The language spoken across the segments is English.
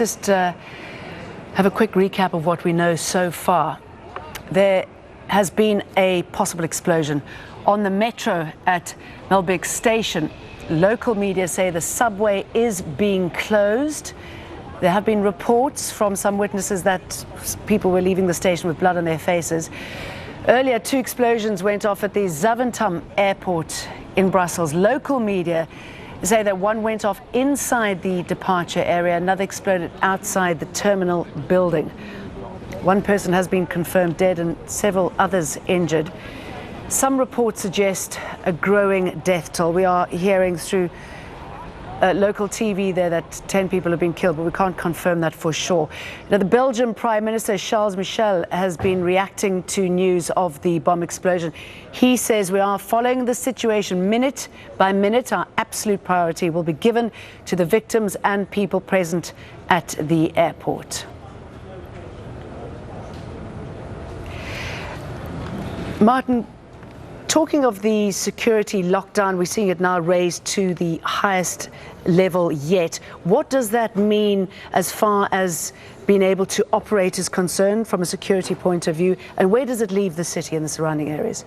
just have a quick recap of what we know so far. There has been a possible explosion on the metro at Melbeek Station. Local media say the subway is being closed. There have been reports from some witnesses that people were leaving the station with blood on their faces. Earlier, 2 explosions went off at the Zaventem airport in Brussels. Local media say that one went off inside the departure area, another exploded outside the terminal building. One person has been confirmed dead and several others injured. Some reports suggest a growing death toll. We are hearing through local TV there that 10 people have been killed, but we can't confirm that for sure. Now, the Belgian Prime Minister Charles Michel has been reacting to news of the bomb explosion. He says we are following the situation minute by minute. Our absolute priority will be given to the victims and people present at the airport. Martin, talking of the security lockdown, we're seeing it now raised to the highest level yet. What does that mean as far as being able to operate is concerned from a security point of view, and where does it leave the city and the surrounding areas?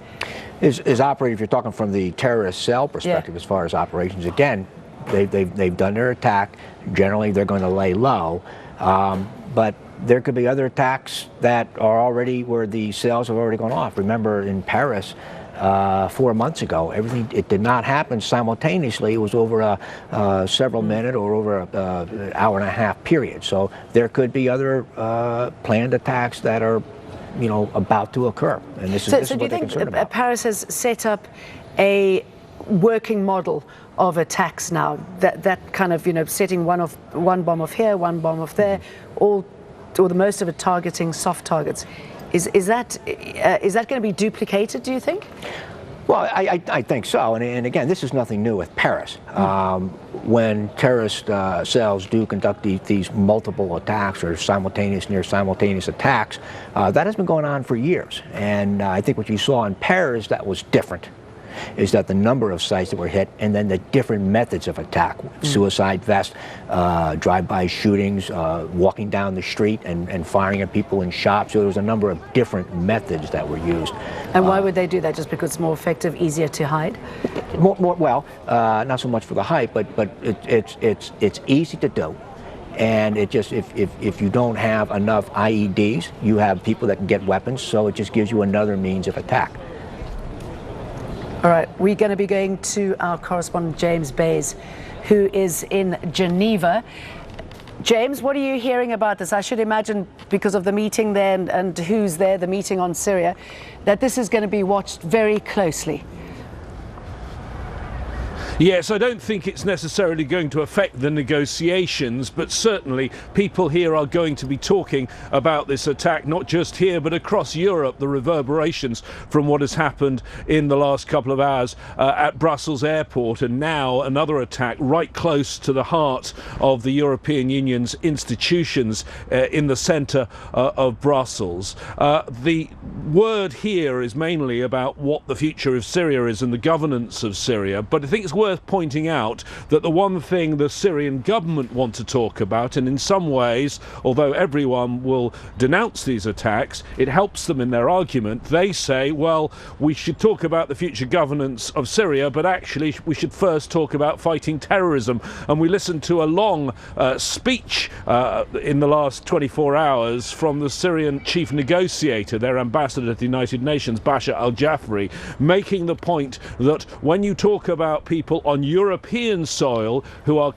Is operating, if you're talking from the terrorist cell perspective, as far as operations, again, they've done their attack. Generally, they're going to lay low, but there could be other attacks that are already where the cells have already gone off. Remember in Paris, 4 months ago, it did not happen simultaneously. It was over a several minute or over an hour and a half period. So there could be other planned attacks that are, about to occur. And this is so what do you they're think concerned about. Paris has set up a working model of attacks now? That kind of, setting one bomb off here, one bomb off there, or the most of it targeting soft targets. Is that going to be duplicated, do you think? Well, I think so. And again, this is nothing new with Paris. When terrorist cells do conduct these multiple attacks or near simultaneous attacks, that has been going on for years. And I think what you saw in Paris that was different is that the number of sites that were hit and then the different methods of attack, suicide vest, drive-by shootings, walking down the street and firing at people in shops. So there was a number of different methods that were used. And why would they do that? Just because it's more effective, easier to hide? Well, not so much for the hype, but it's easy to do. And it just, if you don't have enough IEDs, you have people that can get weapons, so it just gives you another means of attack. All right, we're going to be going to our correspondent James Bays, who is in Geneva. James, what are you hearing about this? I should imagine, because of the meeting there and who's there, the meeting on Syria, that this is going to be watched very closely. Yes, I don't think it's necessarily going to affect the negotiations, but certainly people here are going to be talking about this attack, not just here, but across Europe, the reverberations from what has happened in the last couple of hours at Brussels airport, and now another attack right close to the heart of the European Union's institutions in the centre of Brussels. The word here is mainly about what the future of Syria is and the governance of Syria, but I think it's worth pointing out that the one thing the Syrian government want to talk about, and in some ways, although everyone will denounce these attacks, it helps them in their argument. They say, well, we should talk about the future governance of Syria, but actually we should first talk about fighting terrorism. And we listened to a long speech in the last 24 hours from the Syrian chief negotiator, their ambassador to the United Nations, Bashar al-Jafri, making the point that when you talk about people on European soil who are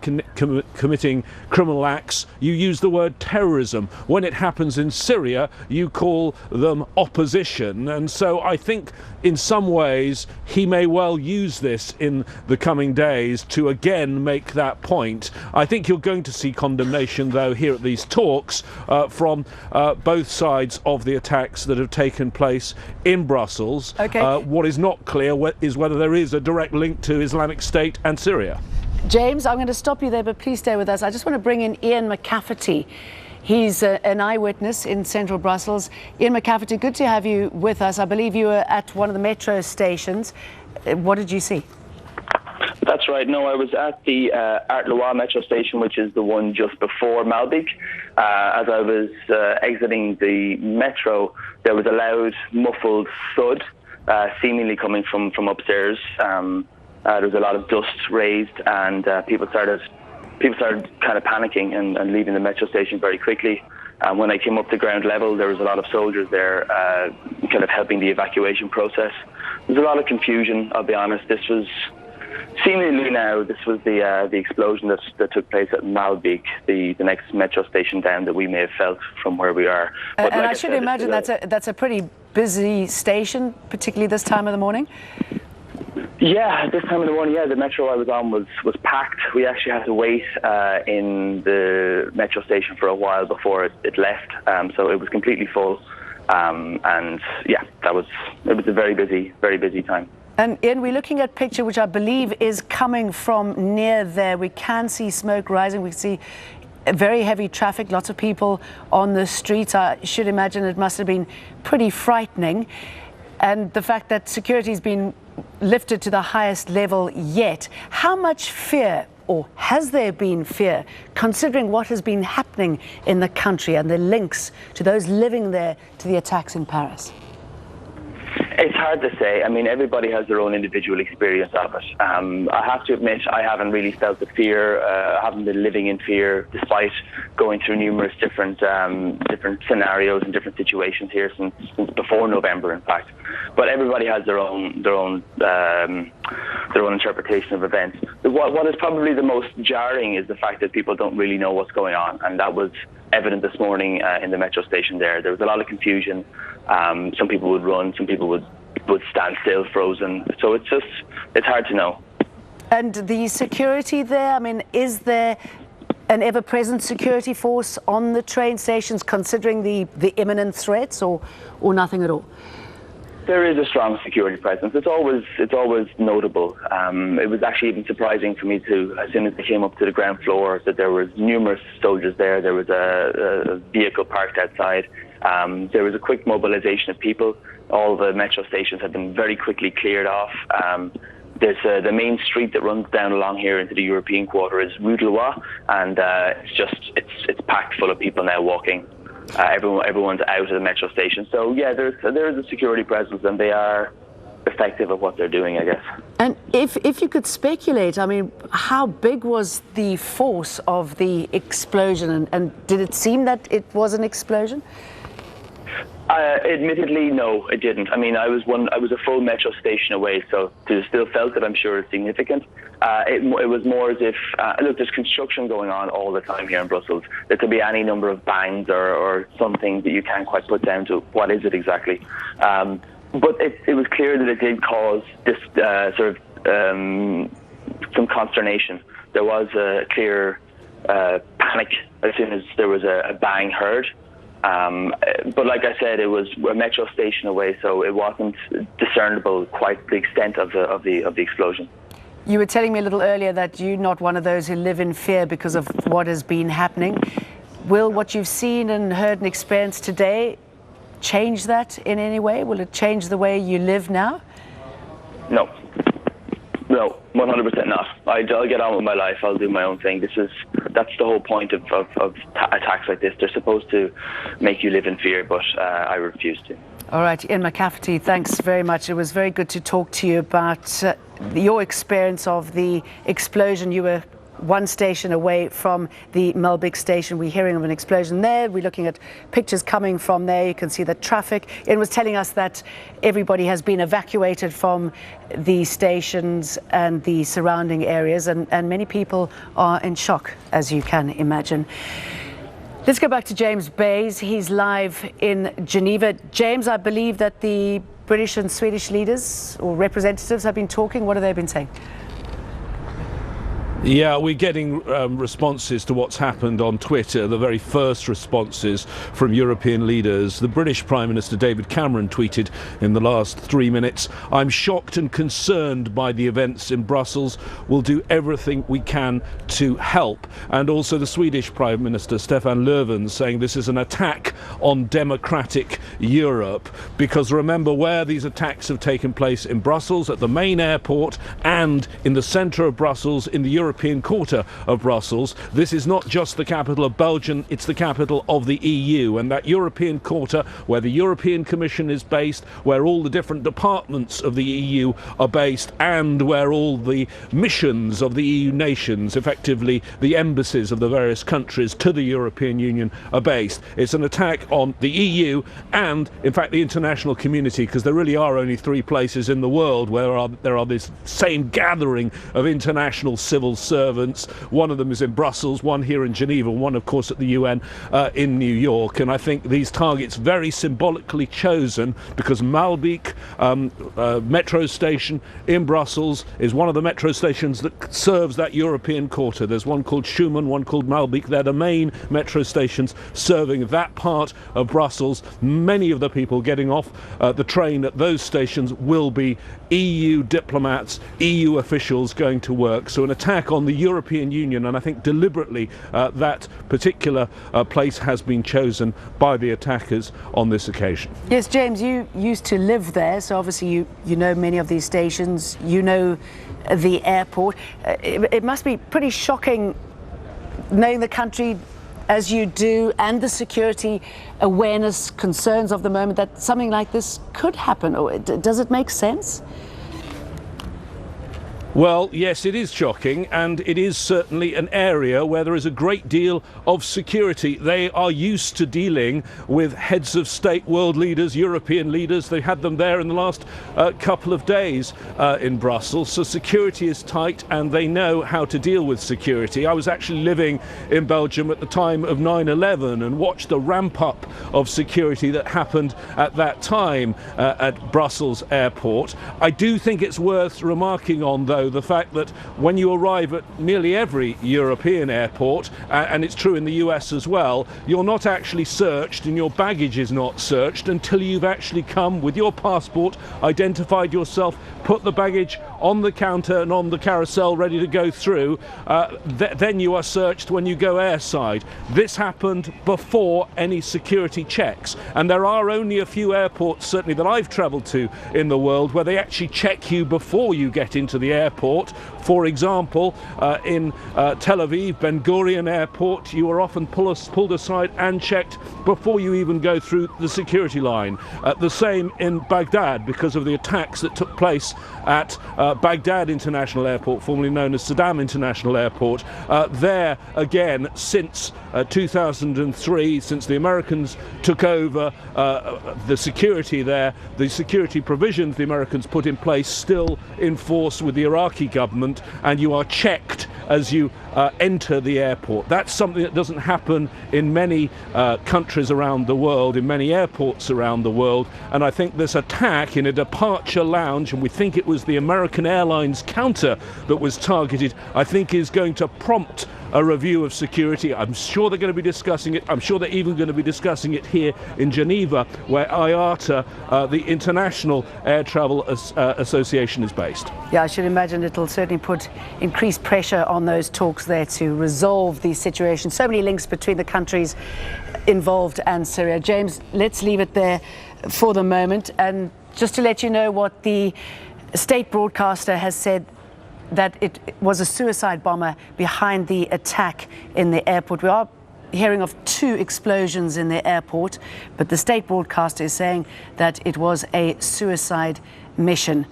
committing criminal acts, you use the word terrorism. When it happens in Syria, you call them opposition. And so I think in some ways he may well use this in the coming days to again make that point. I think you're going to see condemnation, though, here at these talks from both sides of the attacks that have taken place in Brussels. Okay. What is not clear is whether there is a direct link to Islamic State and Syria. James, I'm going to stop you there, but please stay with us. I just want to bring in Ian McCafferty. He's an eyewitness in central Brussels. Ian McCafferty, good to have you with us. I believe you were at one of the metro stations. What did you see? That's right. No, I was at the Art Loire metro station, which is the one just before Malbeek. As I was exiting the metro, there was a loud, muffled thud, seemingly coming from upstairs. There was a lot of dust raised, and people started kind of panicking and leaving the metro station very quickly. When I came up to ground level, there was a lot of soldiers there kind of helping the evacuation process. There was a lot of confusion, I'll be honest. This was seemingly the explosion that took place at Malbik, the next metro station down that we may have felt from where we are. And like I should imagine that's a pretty busy station, particularly this time of the morning. Yeah, this time of the morning, the metro I was on was packed. We actually had to wait in the metro station for a while before it left, so it was completely full. And yeah, it was a very busy time. And Ian, we're looking at a picture which I believe is coming from near there. We can see smoke rising. We see very heavy traffic, lots of people on the streets. I should imagine it must have been pretty frightening. And the fact that security has been lifted to the highest level yet. How much fear, or has there been fear, considering what has been happening in the country and the links to those living there to the attacks in Paris? It's hard to say. I mean, everybody has their own individual experience of it. I have to admit, I haven't really felt the fear. I haven't been living in fear, despite going through numerous different scenarios and different situations here since before November, in fact. But everybody has their own interpretation of events. What is probably the most jarring is the fact that people don't really know what's going on, and that was evident this morning in the metro station there. There was a lot of confusion. Some people would run, some people would stand still, frozen. So it's hard to know. And the security there, I mean, is there an ever-present security force on the train stations, considering the imminent threats, or nothing at all? There is a strong security presence. It's always notable. It was actually even surprising for me as soon as they came up to the ground floor, that there was numerous soldiers there. There was a vehicle parked outside. There was a quick mobilization of people. All the metro stations have been very quickly cleared off. There's the main street that runs down along here into the European quarter is Rue de Loire, and it's packed full of people now walking. Everyone's out of the metro station. So yeah, there is a security presence, and they are effective at what they're doing, I guess. And if you could speculate, I mean, how big was the force of the explosion, and did it seem that it was an explosion? Admittedly, no, it didn't. I mean, I was a full metro station away, so to still felt it, I'm sure it's significant. It was more as if, look, there's construction going on all the time here in Brussels. There could be any number of bangs or something that you can't quite put down to what is it exactly. But it was clear that it did cause this some consternation. There was a clear panic as soon as there was a bang heard. But like I said, it was a metro station away, so it wasn't discernible quite the extent of the explosion. You were telling me a little earlier that you're not one of those who live in fear because of what has been happening. Will what you've seen and heard and experienced today change that in any way? Will it change the way you live now? No, 100% not. I'll get on with my life. I'll do my own thing. That's the whole point of attacks like this. They're supposed to make you live in fear, but I refuse to. All right, Ian McCafferty, thanks very much. It was very good to talk to you about your experience of the explosion. You were one station away from the Malbik station. We're hearing of an explosion there. We're looking at pictures coming from there. You can see the traffic. Ian was telling us that everybody has been evacuated from the stations and the surrounding areas, and many people are in shock, as you can imagine. Let's go back to James Bays. He's live in Geneva. James, I believe that the British and Swedish leaders or representatives have been talking. What have they been saying? Yeah, we're getting responses to what's happened on Twitter, the very first responses from European leaders. The British Prime Minister David Cameron tweeted in the last 3 minutes, "I'm shocked and concerned by the events in Brussels. We'll do everything we can to help." And also the Swedish Prime Minister Stefan Löfven saying this is an attack on democratic Europe. Because remember where these attacks have taken place: in Brussels, at the main airport, and in the centre of Brussels, in the European European quarter of Brussels. This is not just the capital of Belgium, it's the capital of the EU, and that European quarter, where the European Commission is based, where all the different departments of the EU are based, and where all the missions of the EU nations, effectively the embassies of the various countries to the European Union, are based. It's an attack on the EU and, in fact, the international community, because there really are only three places in the world where there are this same gathering of international civil servants. One of them is in Brussels, one here in Geneva, one, of course, at the UN in New York. And I think these targets very symbolically chosen, because Malbeek metro station in Brussels is one of the metro stations that serves that European quarter. There's one called Schuman, one called Malbeek. They're the main metro stations serving that part of Brussels. Many of the people getting off the train at those stations will be EU diplomats, EU officials going to work. So an attack on the European Union, and I think deliberately that particular place has been chosen by the attackers on this occasion. Yes, James, you used to live there, so obviously you know many of these stations, you know the airport. It must be pretty shocking knowing the country as you do and the security awareness concerns of the moment that something like this could happen. Or does it make sense? Well, yes, it is shocking, and it is certainly an area where there is a great deal of security. They are used to dealing with heads of state, world leaders, European leaders. They had them there in the last couple of days in Brussels. So security is tight, and they know how to deal with security. I was actually living in Belgium at the time of 9/11 and watched the ramp up of security that happened at that time at Brussels airport. I do think it's worth remarking on, though, the fact that when you arrive at nearly every European airport, and it's true in the US as well, you're not actually searched and your baggage is not searched until you've actually come with your passport, identified yourself, put the baggage on the counter and on the carousel ready to go through. Then you are searched when you go airside. This happened before any security checks, and there are only a few airports, certainly that I've travelled to in the world, where they actually check you before you get into the airport. For example, in Tel Aviv, Ben Gurion Airport, you are often pulled aside and checked before you even go through the security line. The same in Baghdad, because of the attacks that took place at Baghdad International Airport, formerly known as Saddam International Airport. There, again, since 2003, since the Americans took over the security there, the security provisions the Americans put in place still in force with the Iraqi government, and you are checked as you enter the airport. That's something that doesn't happen in many countries around the world, in many airports around the world. And I think this attack in a departure lounge, and we think it was the American Airlines counter that was targeted, I think is going to prompt a review of security. I'm sure they're going to be discussing it. I'm sure they're even going to be discussing it here in Geneva, where IATA, the International Air Travel Association, is based. Yeah, I should imagine it'll certainly put increased pressure on those talks there to resolve the situation. So many links between the countries involved and Syria. James, let's leave it there for the moment. And just to let you know what the state broadcaster has said, that it was a suicide bomber behind the attack in the airport. We are hearing of 2 explosions in the airport, but the state broadcaster is saying that it was a suicide mission.